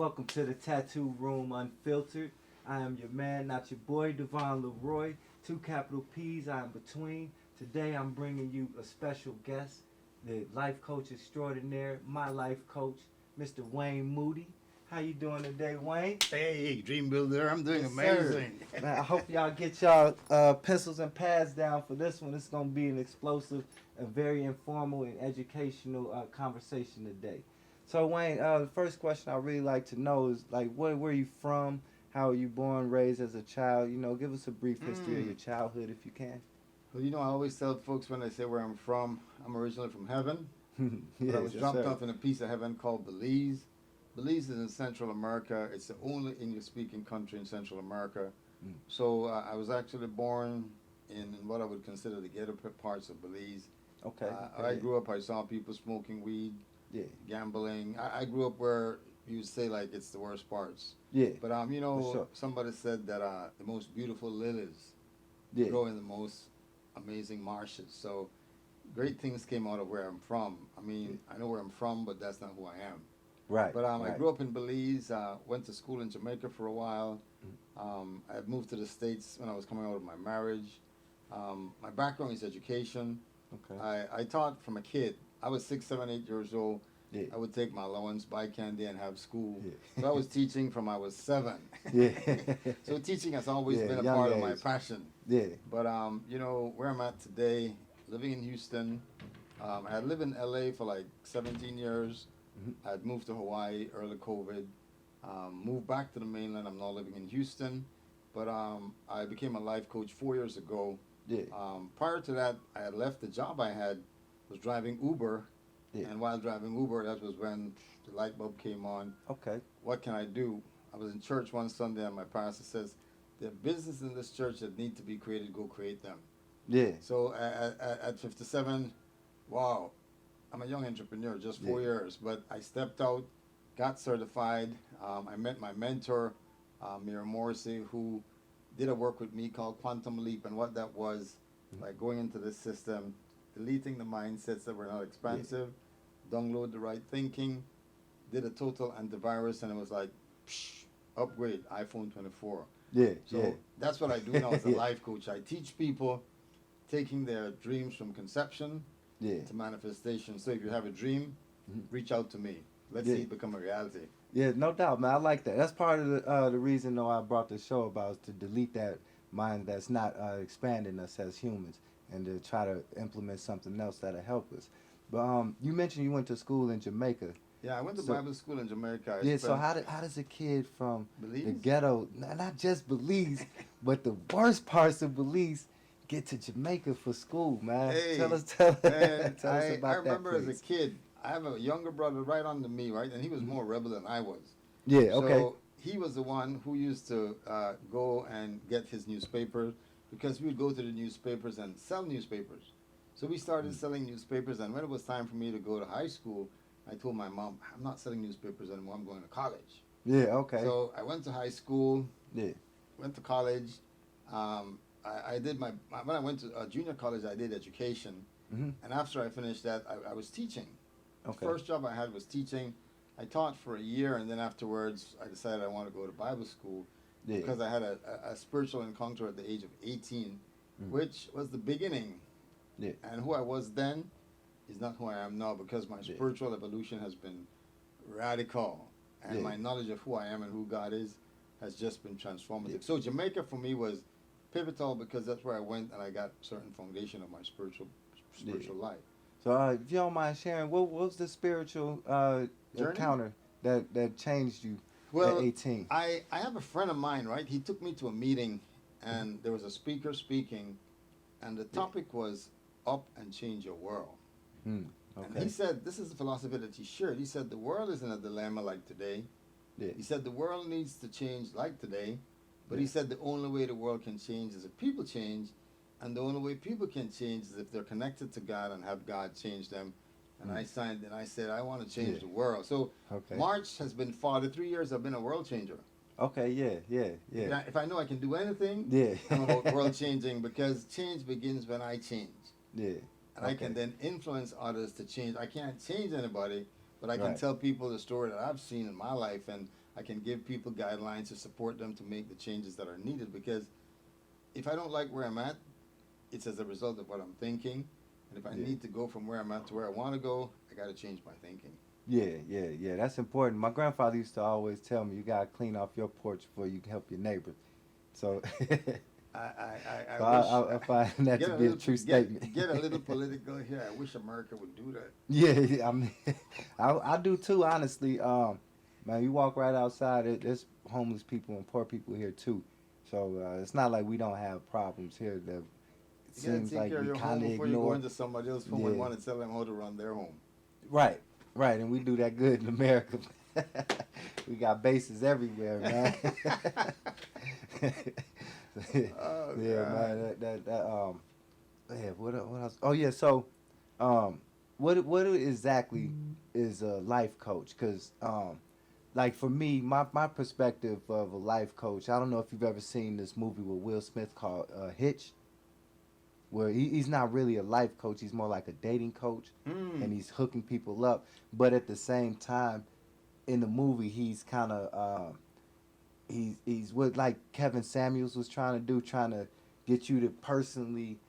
Welcome to the Tattoo Room Unfiltered. I am your man, not your boy, Devon Leroy. Two capital P's, I am between. Today I'm bringing you a special guest, the life coach extraordinaire, my life coach, Mr. Wayne Moody. How you doing today, Wayne? Hey, Dream Builder, I'm doing Yes, amazing. Man, I hope y'all get y'all pencils and pads down for this one. It's going to be an explosive and very informal and educational conversation today. So, Wayne, the first question I really like to know is, like, where are you from? How were you born, raised as a child? You know, give us a brief history of your childhood if you can. Well, I always tell folks when they say where I'm from, I'm originally from heaven, but I was Yes, dropped sir. off in a piece of heaven called Belize. Belize is in Central America. It's the only English-speaking country in Central America. Mm. So I was actually born in what I would consider the ghetto parts of Belize. Okay. I grew up, I saw people smoking weed, Yeah. gambling. I grew up where you would say like it's the worst parts. Yeah. But For sure. somebody said that the most beautiful lilies Yeah. grow in the most amazing marshes. So great things came out of where I'm from. I mean, I know where I'm from, but that's not who I am. Right. But I Right. grew up in Belize, went to school in Jamaica for a while. Mm. I moved to the States when I was coming out of my marriage. My background is education. Okay. I taught from a kid. I was 6, 7, 8 years old. Yeah. I would take my allowance, buy candy, and have school. Yeah. So I was teaching from I was 7. Yeah. So teaching has always Yeah, been a young part of my age. passion. Yeah. But where I'm at today, living in Houston. I had lived in LA for like 17 years. Mhm. I had moved to Hawaii early COVID. Moved back to the mainland. I'm now living in Houston. But I became a life coach 4 years ago. Yeah. Prior to that, I had left the job I had, was driving Uber. Yeah. And while driving Uber, that was when the light bulb came on. Okay. What can I do? I was in church one Sunday and my pastor says, there are businesses in this church that need to be created, go create them. Yeah. So at 57, wow, I'm a young entrepreneur, just 4 years, but I stepped out, got certified. I met my mentor, Mira Morrissey, who did a work with me called Quantum Leap, and what that was, like going into this system, deleting the mindsets that were not expansive, download the right thinking, did a total antivirus, and it was like, psh, upgrade, iPhone 24. Yeah. So Yeah. that's what I do now as a Yeah. life coach. I teach people taking their dreams from conception Yeah. to manifestation. So if you have a dream, Mhm. reach out to me. Let's Yeah. see it become a reality. Yeah, no doubt, man. I like that. That's part of the reason, though, I brought the show about is to delete that mind that's not expanding us as humans, and to try to implement something else that'll help us. But you mentioned you went to school in Jamaica. Yeah, I went to So- Bible school in Jamaica. I Yeah. So spent- how does a kid from the Belize? ghetto, not just Belize, but the worst parts of Belize, get to Jamaica for school, man? Hey, tell us man, tell us about I remember that, as please. a kid, I have a younger brother right under me, right? And he was more rebel than I was. Yeah. Okay. So he was the one who used to go and get his newspaper, because we would go to the newspapers and sell newspapers. So we started selling newspapers, and when it was time for me to go to high school, I told my mom, I'm not selling newspapers anymore, I'm going to college. Yeah. Okay. So I went to high school, Yeah. went to college. I did when I went to junior college, I did education. Mhm. And after I finished that, I was teaching. The Okay. first job I had was teaching. I taught for a year, and then afterwards, I decided I wanted to go to Bible school Yeah. because I had a spiritual encounter at the age of 18, which was the beginning. Yeah. And who I was then is not who I am now, because my Yeah. spiritual evolution has been radical. And Yeah. my knowledge of who I am and who God is has just been transformative. Yeah. So Jamaica for me was pivotal, because that's where I went and I got certain foundation of my spiritual life. So, if you don't mind sharing, what was the spiritual Journey? encounter that changed you Well, at 18? I have a friend of mine, right? He took me to a meeting, and there was a speaker speaking, and the topic was up and change your world. And Okay. he said, this is the philosophy that he shared. He said, the world is in a dilemma like today. Yeah. He said, the world needs to change like today. But he Yeah. said, the only way the world can change is if people change. And the only way people can change is if they're connected to God and have God change them. And I signed and I said, I want to change Yeah. the world. So Okay. March has been 43 years I've been a world changer. Okay. Yeah. If I know I can do anything, Yeah. I'm about world changing, because change begins when I change. Yeah. And I can then influence others to change. I can't change anybody, but I can Right. tell people the story that I've seen in my life, and I can give people guidelines to support them to make the changes that are needed. Because if I don't like where I'm at, it's as a result of what I'm thinking. And if I Yeah. need to go from where I'm at to where I want to go, I got to change my thinking. Yeah. That's important. My grandfather used to always tell me, you gotta clean off your porch before you can help your neighbor. So, I so wish I find that get to a be a little true statement. get a little political here. I wish America would do that. Yeah, I mean, I do too. Honestly, man, you walk right outside, there's homeless people and poor people here too. So it's not like we don't have problems here. That it You gotta seems take like care of we your home kind of before you go ignore. into somebody else's home and Yeah, want to tell them how to run their home. right, right, and we do that good in America. We got bases everywhere, man. Oh Yeah, God. man. Yeah. What else? Oh yeah. So, what exactly is a life coach? Because like for me, my perspective of a life coach. I don't know if you've ever seen this movie with Will Smith called Hitch, where he's not really a life coach. He's more like a dating coach, and Mm. he's hooking people up. But at the same time, in the movie, he's kind of he's what like Kevin Samuels was trying to do, trying to get you to personally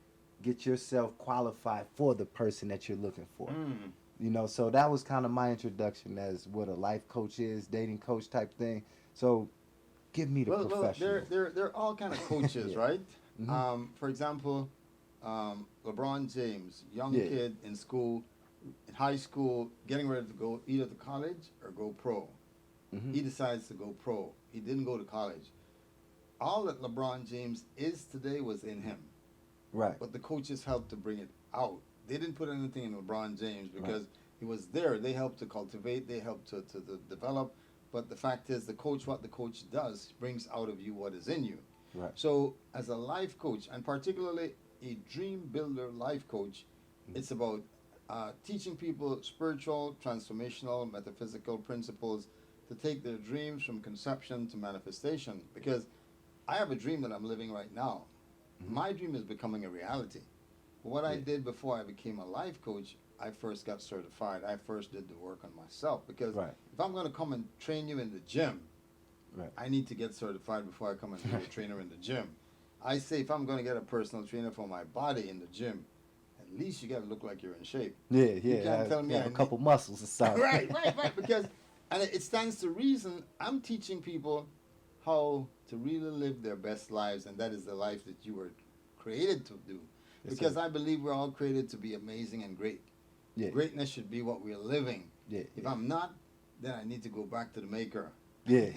get yourself qualified for the person that you're looking for. Mm. You know, so that was kind of my introduction as what a life coach is, dating coach type thing. So give me the Well, professional. they're all kind of coaches, Yeah. right? Hmm. For example, LeBron James, young Yeah. kid in school, in high school, getting ready to go either to college or go pro. Hmm. He decides to go pro. He didn't go to college. All that LeBron James is today was in him, Right. but the coaches helped to bring it out. They didn't put anything in LeBron James Right. because he was there. They helped to cultivate, they helped to develop. But the fact is, the coach, what the coach does, brings out of you what is in you. Right. So, as a life coach, and particularly a dream builder life coach, it's about teaching people spiritual, transformational, metaphysical principles to take their dreams from conception to manifestation. Because I have a dream that I'm living right now. Mhm. My dream is becoming a reality. What I Yeah. did before I became a life coach, I first got certified. I first did the work on myself. Because Right. if I'm going to come and train you in the gym, Right. I need to get certified before I come and be a trainer in the gym. I say if I'm going to get a personal trainer for my body in the gym, at least you got to look like you're in shape. Yeah. You Yeah. can't tell me Have I a need, couple muscles or something. right. Because, and it stands to reason, I'm teaching people how to really live their best lives, and that is the life that you were created to do. Yes, Because sir. I believe we're all created to be amazing and great. Yeah. Greatness should be what we're living. Yeah. If I'm not, then I need to go back to the maker. Yeah.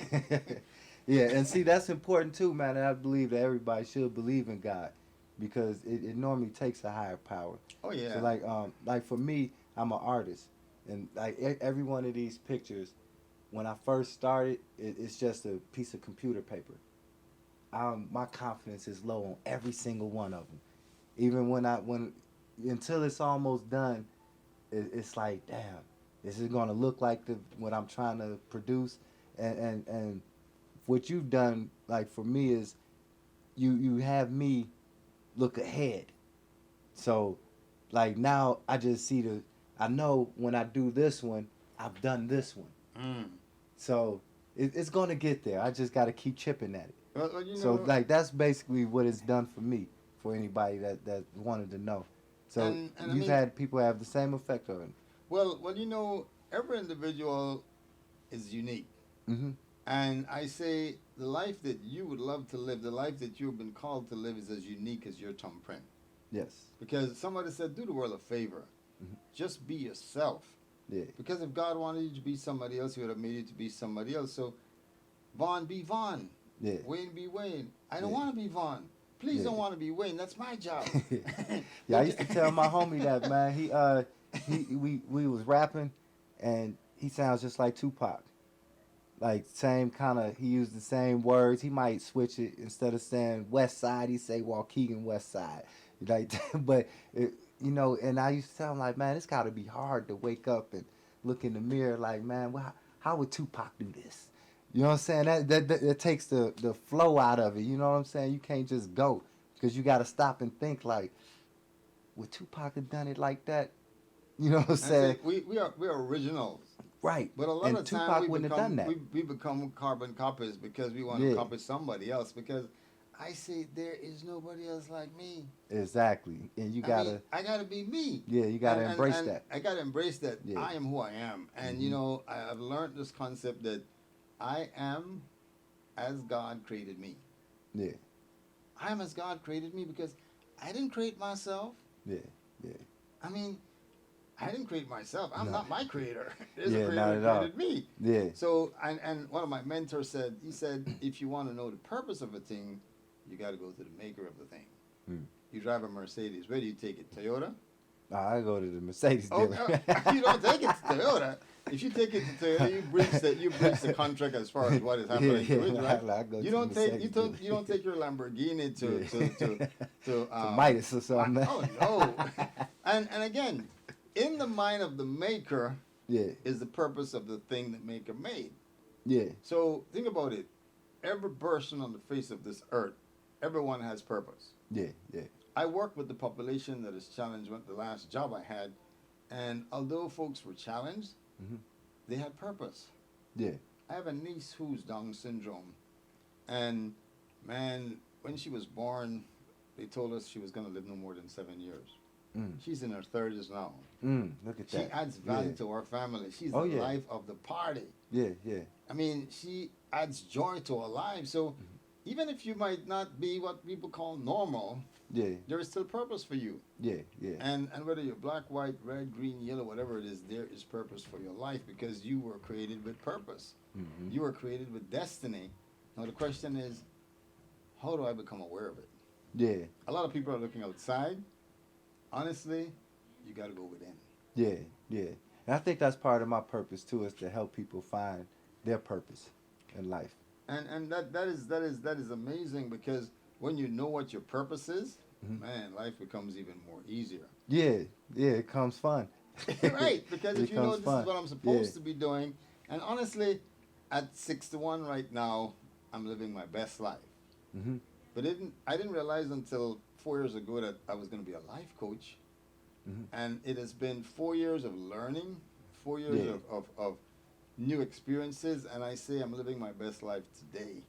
Yeah, and see that's important too, man. And I believe that everybody should believe in God because it normally takes a higher power. Oh yeah. So like for me, I'm an artist, and like every one of these pictures, when I first started, it's just a piece of computer paper. My confidence is low on every single one of them. Even when until it's almost done, it's like damn, this is gonna look like what I'm trying to produce, and what you've done like for me is you have me look ahead. So like now I just see I know when I do this one, I've done this one. Mm. So it's gonna get there. I just gotta keep chipping at it. Well, So like that's basically what it's done for me. For anybody that wanted to know. So and I you've mean, had people have the same effect on well, every individual is unique. it. Mm-hmm. And I say the life that you would love to live, the life that you've been called to live is as unique as your thumbprint. Yes. Because somebody said, do the world a favor. Mhm. Just be yourself. Yeah. Because if God wanted you to be somebody else, he would have made you to be somebody else. So, Vaughn, be Vaughn. Yeah. Wayne, be Wayne. I don't Yeah. want to be Vaughn. Please Yeah. don't want to be Wayne. That's my job. Yeah, I used to tell my homie that, man. We was rapping, and he sounds just like Tupac. Like same kind of, he used the same words. He might switch it instead of saying West Side, he say Waukegan West Side. Like, but and I used to tell him like, man, it's got to be hard to wake up and look in the mirror like, man, well, how would Tupac do this? You know what I'm saying? That takes the flow out of it. You know what I'm saying? You can't just go because you got to stop and think like, would Tupac have done it like that? You know what I'm And saying? see, we are originals. Right. But a lot And of time Tupac wouldn't have done that. we become carbon copies because we want to Yeah. copy somebody else. Because I say there is nobody else like me. Exactly. And you I mean, gotta, I gotta be me. yeah, you gotta embrace And that. I gotta embrace that Yeah. I am who I am. And Hmm. I've learned this concept that I am as God created me. Yeah. I am as God created me because I didn't create myself. Yeah. Yeah. I mean, I didn't create myself. I'm No. not my creator. There's a Yeah. creator Not that at all. created me. Yeah. So, and one of my mentors said, he said, if you want to know the purpose of a thing, you got to go to the maker of the thing. Hmm. You drive a Mercedes. Where do you take it? Toyota? I go to the Mercedes Oh, dealer. you don't take it to Toyota. If you take it to Toyota, you breach the contract as far as what is happening to it, right? I go You to don't the take Mercedes you don't take your Lamborghini to Yeah. to to Midas or something. oh no. And again, in the mind of the maker Yeah. is the purpose of the thing that maker made. Yeah. So think about it. Every person on the face of this earth, everyone has purpose. Yeah. Yeah. I work with the population that is challenged with the last job I had, and although folks were challenged, Mhm. they had purpose. Yeah. I have a niece who's Down syndrome, and man, when she was born, they told us she was going to live no more than 7 years. Mm. She's in her 30s now. Look at She that. adds value Yeah. to our family. She's Oh, the yeah. life of the party. Yeah. Yeah. I mean, she adds joy to our lives. So even if you might not be what people call normal, Yeah. there is still purpose for you. Yeah. Yeah. And whether you're black, white, red, green, yellow, whatever it is, there is purpose for your life because you were created with purpose. Mhm. You were created with destiny. Now the question is, how do I become aware of it? Yeah. A lot of people are looking outside. Honestly, you got to go within. Yeah. Yeah. And I think that's part of my purpose too, is to help people find their purpose in life. And that is amazing because when you know what your purpose is, Mhm. man, life becomes even more easier. Yeah. Yeah. It comes fun. Right, because It if you know becomes this fun. is what I'm supposed Yeah. to be doing, and honestly, at 61 right now, I'm living my best life. Mhm. But I didn't realize until 4 years ago that I was going to be a life coach. Mhm. And it has been 4 years of learning, 4 years Yeah. of new experiences, and I say I'm living my best life today.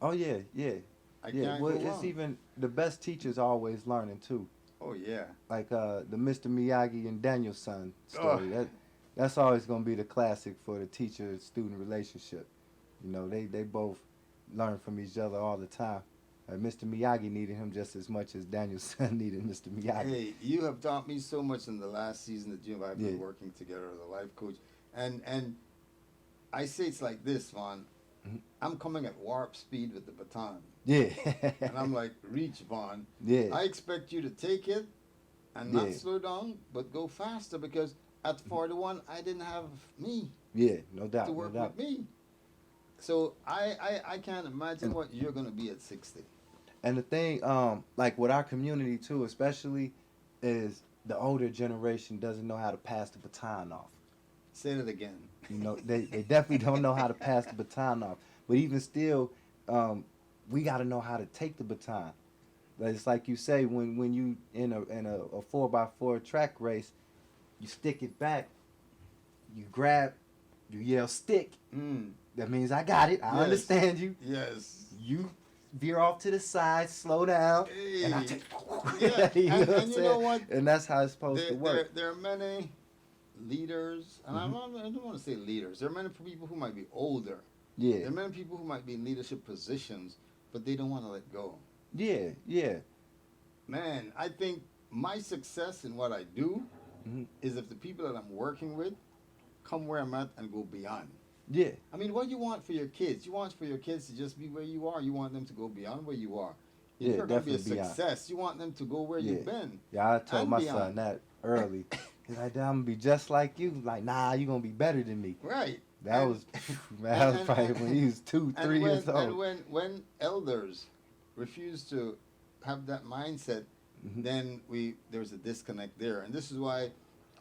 Oh yeah. Yeah. I Yeah. can't Well, go it's wrong. even the best teachers are always learning too. Oh, yeah. Like the Mr. Miyagi and Daniel-san story. That's always gonna be the classic for the teacher-student relationship. You know, they both learn from each other all the time. Mr. Miyagi needed him just as much as Daniel-san needed Mr. Miyagi. Hey, you have taught me so much in the last season that you and I have been Yeah. working together as a life coach. And I say it's like this, Vaughn. Mhm. I'm coming at warp speed with the baton. Yeah. And I'm like, reach, Vaughn. yeah. I expect you to take it and not Yeah. slow down, but go faster because at 41, I didn't have me Yeah, no doubt. to No work doubt. with me. So I can't imagine what you're going to be at 60. And the thing, like with our community too, especially, is the older generation doesn't know how to pass the baton off. Say that again. You know, they definitely don't know how to pass the baton off. But even still, we got to know how to take the baton. But it's like you say, when you in a 4x4 track race, you stick it back, you grab, you yell stick. Mm. That means I got it. I Yes. understand you. Yes. You veer off to the side, slow down, and I Hey. take. Yeah. you know And what I'm you know saying? what? And that's how it's supposed to There, work. there are many leaders, and I don't want to say leaders. There are many people who might be older. There Yeah, are many people who might be in leadership positions, but they don't want to let go. yeah, yeah. Man, I think my success in what I do Mhm. is if the people that I'm working with come where I'm at and go beyond. Yeah, I mean, what do you want for your kids? You want for your kids to just be where you are. You want them to go beyond where you are. If Yeah, you're going to be a definitely beyond. success, you want them to go where you've Yeah. been. yeah. I told And my beyond. son that early. He's like, "Dad, I'm gonna be just like you." Like, nah, you gonna be better than me. Right. That And- was, man, that was and- probably and- when he was 2, 3 years And old. when elders refuse to have that mindset, Mhm. then there's a disconnect there. And this is why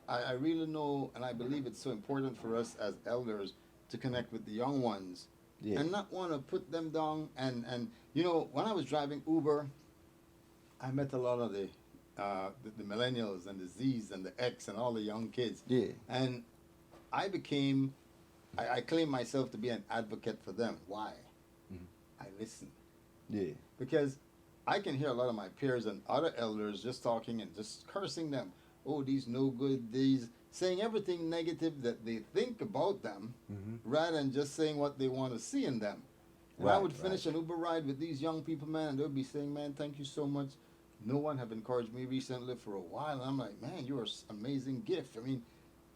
I really know and I believe it's so important for us as elders to connect with the young ones Yeah, and not want to put them down. And when I was driving Uber, I met a lot of the the millennials and the Z's and the X and all the young kids. Yeah. And I became, I claim myself to be an advocate for them. Why? Mhm. I listen. Yeah. Because I can hear a lot of my peers and other elders just talking and just cursing them. Oh, these no good, these saying everything negative that they think about them, Mm-hmm. rather than just saying what they want to see in them. And I Right, would finish right. an Uber ride with these young people, man, and they would be saying, man, thank you so much. No one have encouraged me recently for a while. And I'm like, man, you're an amazing gift. I mean,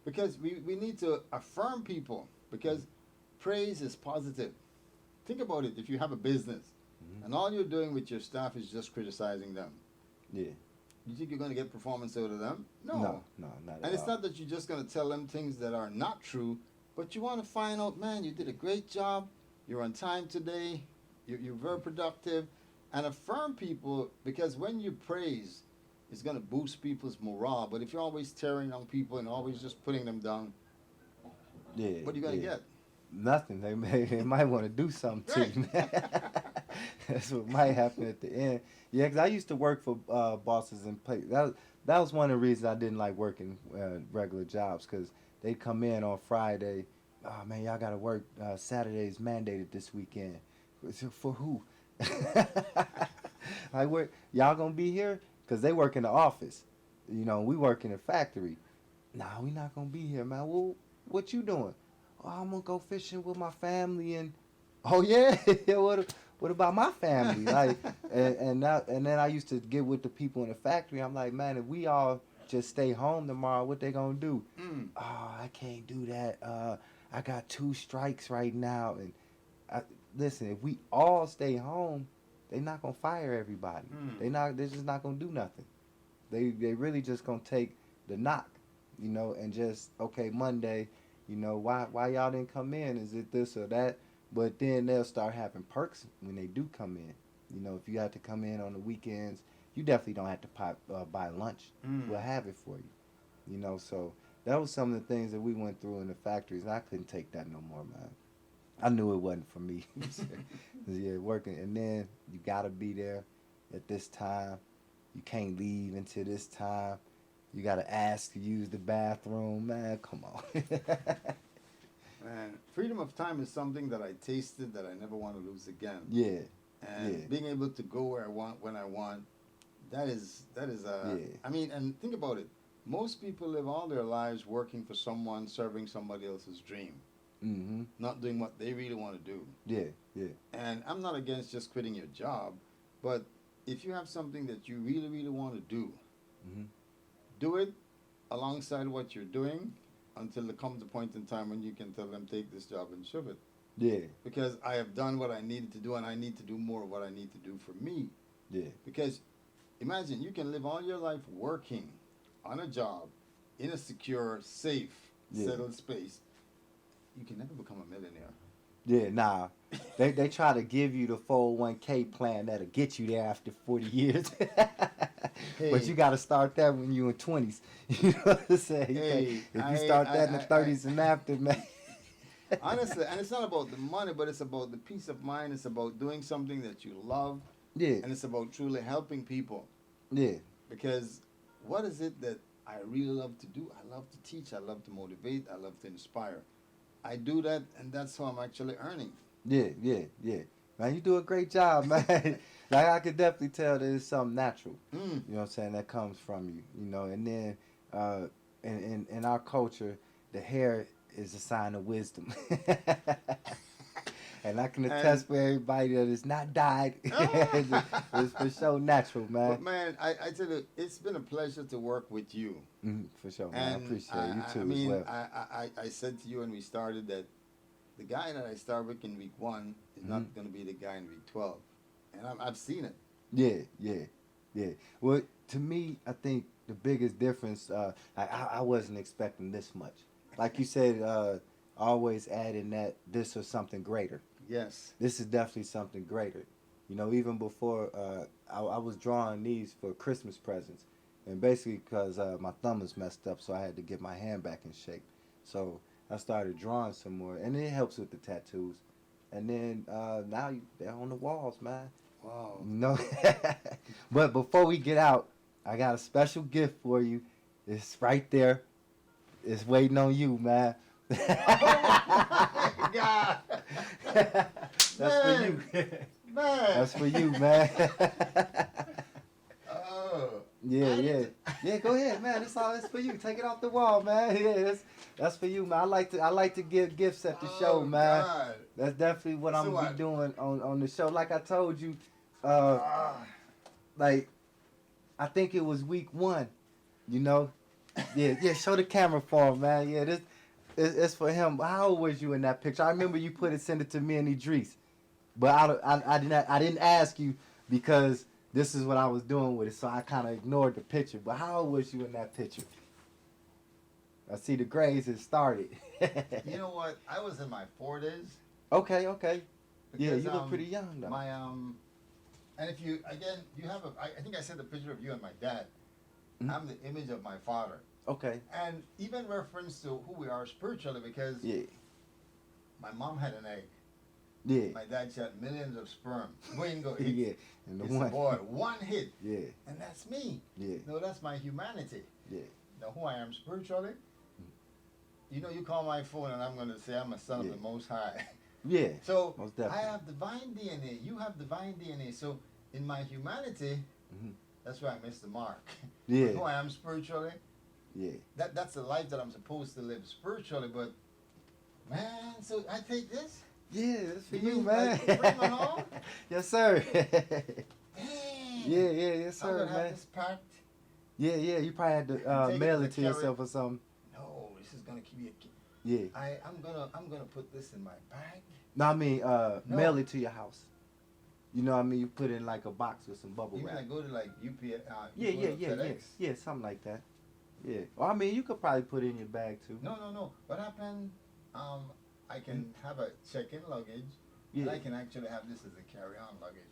because we need to affirm people, because praise is positive. Think about it. If you have a business Mm-hmm. and all you're doing with your staff is just criticizing them, Yeah. you think you're going to get performance out of them? No, no, not And at it's all. not that you're just going to tell them things that are not true, but you want to find out, man, you did a great job. You're on time today. You're very productive. And affirm people, because when you praise, it's going to boost people's morale. But if you're always tearing down people and always just putting them down, Yeah. what are you going to yeah. get? Nothing. They might want to do something to Right. you, man. That's what might happen at the end. Yeah, 'cause I used to work for bosses and play. That was one of the reasons I didn't like working regular jobs, because they'd come in on Friday. Oh man, y'all got to work. Saturday's mandated this weekend. I said, for who? Like, where y'all gonna be here? Cause they work in the office. You know, we work in a factory. Nah, we not gonna be here, man. Well, what you doing? Oh, I'm gonna go fishing with my family. And oh yeah, what about my family? Like, and then I used to get with the people in the factory. I'm like, man, if we all just stay home tomorrow, what they gonna do? Mm. Oh, I can't do that. I got 2 strikes right now. And listen, if we all stay home, they not gonna fire everybody. Mm. They're just not gonna do nothing. They really just gonna take the knock, you know, and just, okay, Monday, you know, why y'all didn't come in? Is it this or that? But then they'll start having perks when they do come in. You know, if you have to come in on the weekends, you definitely don't have to buy lunch. Mm. We'll have it for you. You know, so that was some of the things that we went through in the factories, and I couldn't take that no more, man. I knew it wasn't for me. Yeah, working, and then you gotta be there at this time. You can't leave until this time. You gotta ask to use the bathroom, man. Come on. Man, freedom of time is something that I tasted that I never want to lose again. Yeah, And yeah. being able to go where I want when I want, that is Yeah. I mean, and think about it. Most people live all their lives working for someone, serving somebody else's dream, Mm-hmm. not doing what they really want to do. Yeah, yeah. And I'm not against just quitting your job, but if you have something that you really, really want to Mm-hmm. do it alongside what you're doing until there comes a point in time when you can tell them, take this job and shove it. Yeah, Because I have done what I needed to do, and I need to do more of what I need to do for me. yeah. Because imagine you can live all your life working on a job in a secure, safe, Yeah. settled space. You can never become a millionaire. Yeah, nah. They try to give you the 401k plan that'll get you there after 40 years. But Hey. you got to start that when you're in 20s. You know what I'm saying? Hey, if you start that in the 30s and after, man. Honestly, and it's not about the money, but it's about the peace of mind. It's about doing something that you love, Yeah, and it's about truly helping people. yeah, Because what is it that I really love to do? I love to teach. I love to motivate. I love to inspire. I do that, and that's how I'm actually earning. yeah. Man, you do a great job, man. Like, I could definitely tell that it's something natural. Mm. You know what I'm saying? That comes from you, you know. And then in our culture, the hair is a sign of wisdom. And I can attest for everybody that it's not dyed. It's for sure natural, man. But man, I tell you, it's been a pleasure to work with you. For sure, man. I And appreciate you too I mean, as well. I said to you when we started that the guy that I start with in week 1 is not going to be the guy in week 12. And I've seen it. Yeah. Well, to me, I think the biggest difference, I wasn't expecting this much. Like you said, always adding that this was something greater. Yes. This is definitely something greater. You know, even before, I was drawing these for Christmas presents. And basically because my thumb is messed up, so I had to get my hand back in shape. So I started drawing some more, and it helps with the tattoos. And then now they're on the walls, man. Wow. You know? But before we get out, I got a special gift for you. It's right there. It's waiting on you, man. Oh my God. That's for you. Man. That's for you, man. Oh. Yeah. Go ahead, man. It's for you. Take it off the wall, man. Yeah, that's for you, man. I like to give gifts at the show, man. God. That's definitely what I'm So gonna what? be doing on the show. Like I told you, Ah. like I think it was week 1. You know, yeah. Show the camera for him, man. Yeah, this it's for him. How old was you in that picture? I remember you send it to me and Idris, but I didn't ask you because this is what I was doing with it, so I kind of ignored the picture. But how old was you in that picture? I see the grades has started. You know what? I was in my 40s. Okay. Yeah, Because, you look pretty young though. My and if you again, you have I think I sent a picture of you and my dad. Mhm. I'm the image of my father, Okay. and even reference to who we are spiritually, because Yeah. my mom had an egg. Yeah. My dad shot millions of sperm. Wayne go hit. Yeah. And the It's one. a boy, one hit, Yeah. and that's me. Yeah. No, that's my humanity. Yeah. Know who I am spiritually. You know, you call my phone and I'm going to say I'm a son Yeah. of the Most High. Yeah. So Most I definitely. have divine DNA. You have divine DNA. So in my humanity, Mhm. that's where I missed the mark. Yeah. Who I am spiritually. Yeah. That's the life that I'm supposed to live spiritually. But man, so I take this. Yeah, that's for You you, mean man. like bring it on? Yes, sir. Dang. Yes, I'm sir, gonna have man. this packed. Yeah. You probably had to Take it mail to it to carry- yourself or something. No, this is gonna keep me. Yeah. I'm gonna put this in my bag. No, I mean, No. mail it to your house. You know what I mean? You put it in like a box with some bubble Even wrap. I go to like UPS. Yeah. FedEx. Yeah, something like that. Yeah. Or I mean, you could probably put it in your bag too. No. What happened? I can have a check-in luggage, and Yeah. I can actually have this as a carry-on luggage.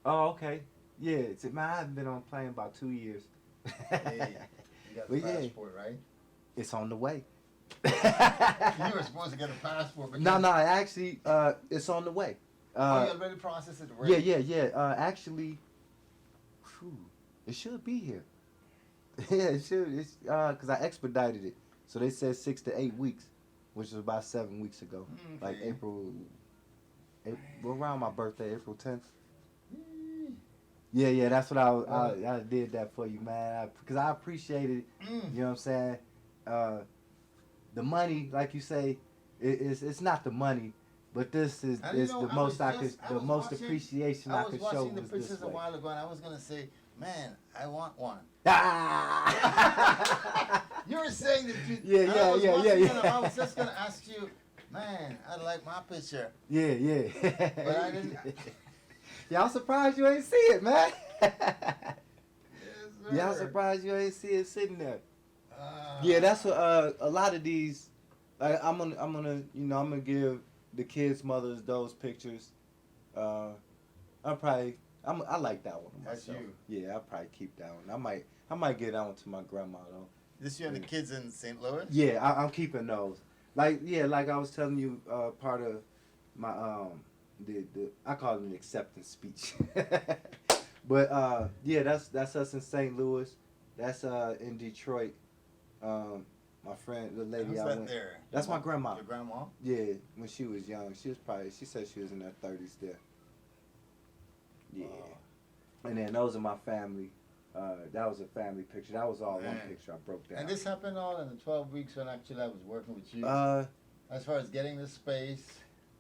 Oh, okay. Yeah. Man, I haven't been on a plane about 2 years. Hey, you got Well, a yeah. passport, right? It's on the way. You were supposed to get a passport, but No, actually, it's on the way. Oh, you already processed it. Yeah. Actually, whew, it should be here. Yeah, it should. It's because I expedited it, so they said 6 to 8 weeks, which was about 7 weeks ago, like Okay. April, around my birthday, April 10th. Yeah, that's what I did that for you, man, because I appreciated it. You know what I'm saying? The money, like you say, it's not the money, but this is And you the know, most I could, was the just- most watching- appreciation I I was could show watching the was this pictures a way. while ago, and I was gonna say, man, I want one. Ah! You were saying that you. Yeah, and yeah, I was yeah, watching yeah, it, and yeah. I was just gonna ask you, man, I like my picture. Yeah. But I didn't. Yeah, I'm surprised you ain't see it, man. Yes, Yeah, I'm sir. surprised you ain't see it sitting there. Ah. Yeah, that's what a lot of these. I'm gonna give the kids' mothers those pictures. I like that one That's myself. you. Yeah, I'll probably keep that one. I might get that one to my grandma though. This you and the kids in St. Louis? Yeah, I'm keeping those. Like I was telling you, part of my the I call it an acceptance speech. But yeah, that's us in St. Louis. That's in Detroit. My friend, the lady Who's I that went. there? That's Your my grandma. Your grandma? Yeah, when she was young, she said she was in her 30s there. Yeah. Wow. And then those are my family. That was a family picture. That was all one Man. picture I broke down. And this happened all in the 12 weeks when actually I was working with you. As far as getting the space.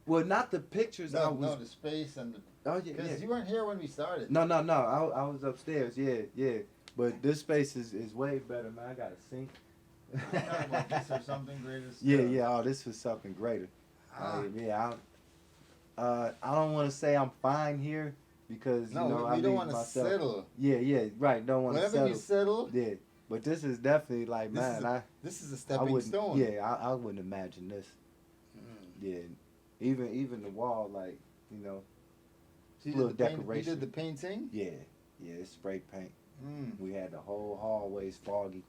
Well, not the pictures. No, the space and the. Oh yeah, Because you weren't here when we started. No. I was upstairs. Yeah. But this space is way better, man. I got a sink. I thought about this or something greater. Yeah. Oh, this was something greater. Ah. I don't want to say I'm fine here because No, you know we I don't leave want to myself. settle. Yeah. Right. Don't want to Whenever settle. you settle, Yeah. But this is definitely like, this man, is this is a I stepping wouldn't. stone. Yeah, I wouldn't imagine this. Mm. Yeah. Even the wall, like, you know. So Little you did the you decoration. did the painting? Yeah. It's spray paint. Mm. We had the whole hallways foggy.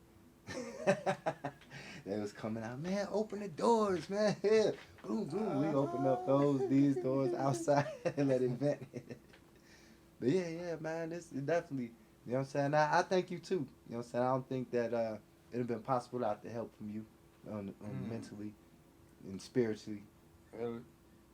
They was coming out, man, open the doors, man. Yeah. Boom. We opened up these doors outside and let it vent. But yeah, man, this is definitely You know what I'm saying? I thank you too. You know what I'm saying? I don't think that it'd have been possible without the help from you on mentally and spiritually. Well,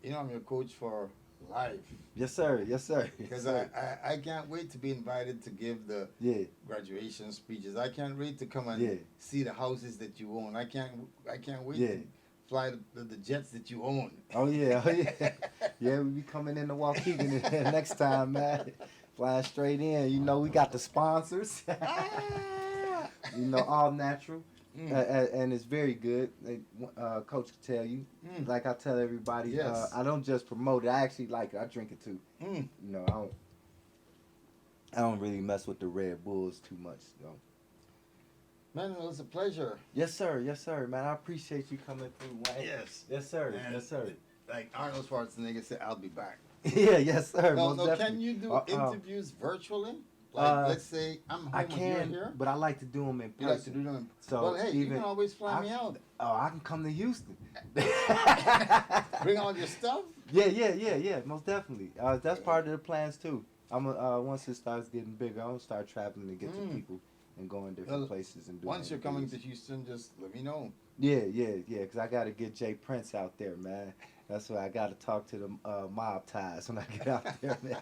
you know, I'm your coach for life. Yes, sir. Yes, sir. Because Yes, sir. I can't wait to be invited to give the Yeah. graduation speeches. I can't wait to come and Yeah. see the houses that you own. I can't wait Yeah. to fly the jets that you own. Oh yeah. Oh yeah. Yeah, we be coming in the Waukegan next time, man. Flying straight in. You know, we got the sponsors. Ah! You know, all natural. Mm. And it's very good. Coach can tell you. Mm. Like I tell everybody, Yes. I don't just promote it. I actually like it. I drink it too. Mm. You know, I don't really mess with the Red Bulls too much, though. Man, it was a pleasure. Yes, sir. Yes, sir, man. I appreciate you coming through, Wayne. Yes. Yes, sir. And yes, sir. Like Arnold Schwarzenegger said, I'll be back. Yeah, yes, sir. No, most no. definitely. Can you do interviews virtually? Like, let's say I'm home I and you're can, here. but I like to do them in You person. like to do them. So Well, hey, you even can always fly me out. Oh, I can come to Houston. Bring all your stuff. Yeah. Most definitely. That's part of the plans too. Once it starts getting bigger, I'm gonna start traveling to get to people and going different places and doing. Once you're coming to Houston, just let me know. Yeah. Because I gotta get Jay Prince out there, man. That's why I gotta talk to the mob ties when I get out there, man.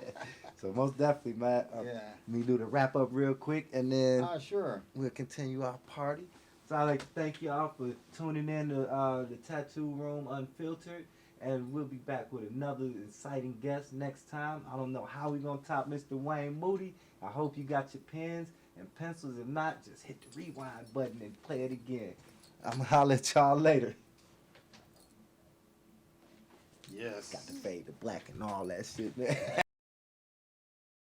So most definitely, man. Me do the wrap up real quick, and then Sure. we'll continue our party. So I'd like to thank y'all for tuning in to the Tattoo Room Unfiltered. And we'll be back with another exciting guest next time. I don't know how we're going to top Mr. Wayne Moody. I hope you got your pens and pencils. If not, just hit the rewind button and play it again. I'm going to holler at y'all later. Yes. Got to fade to black and all that shit, man.